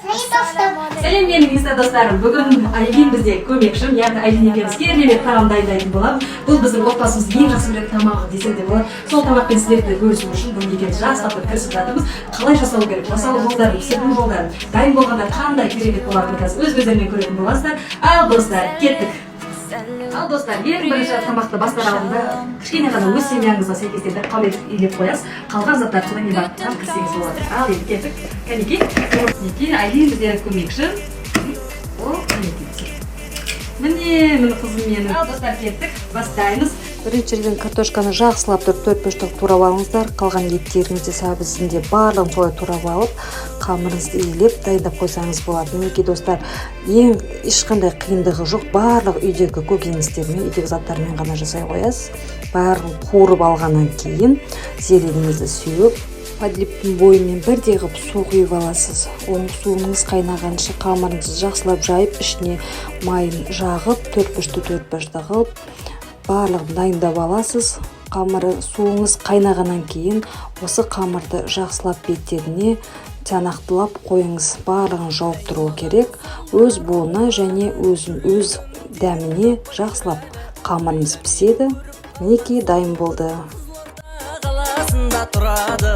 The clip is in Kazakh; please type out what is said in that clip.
Сәлем менің инста достарым. Бүгін Айлин бізде көмекшім, яғни Айлин екеуміз керемет тағам дайындайтын боламыз. Бұл біздің отбасымыздың ең жақсы көретін тамағы десек те болады. Сол тамақпен сіздерді бөлісу үшін бүгін екеуміз жақсылап кірісіп жатырмыз. Қалай жасау керек? Жасау жолдарын, пісіру жолдарын, дайын болғанда қандай керемет болатынын қазір өз көздерімен көретін боласыздар. Ал достар, кеттік. Ал достар, ең бірінші тамақты бастар алдында кішкене ғана өз семьяңызға сәйкестендіріп қалай илеп қоясыз. Қалған заттар содан кейін барып кірсеңіз болады. Ал енді кеттік. Кәнекей, Айлин бізде көмекші. О, кәнекей. Міне қызым менің. Ал достар, кеттік. Бастаймыз. Біріншіден картошканы жақсылап тұрып 4-5 турап алыңыздар. Қалған еттеріңізді сәбізінде барлығын солай турап алып, қамырыңызды илеп дайындап қойсаңыз болады. Мінекей достар, ең ешқандай қиындығы жоқ. Барлық үйдегі көкөністермен, үйдегі заттармен ғана жасай қоясыз. Барлығын қуырып алғаннан кейін зеленіңізді сүйіп, подлиптің бойымен бірдей қылып су құйып аласыз. Оның суыңыз қайнағанша қамырыңызды жақсылап жайып, ішіне майын жағып, 4-5-4-5 қылып барлығын дайындап аласыз. Қамыры суыңыз қайнағаннан кейін осы қамырды жақсылап беттеріне тиянақтылап қойыңыз. Барлығын жауып тұру керек. Өз буына және өз дәміне жақсылап қамырыңыз піседі. Мінекей дайын болды. Қаласында тұрады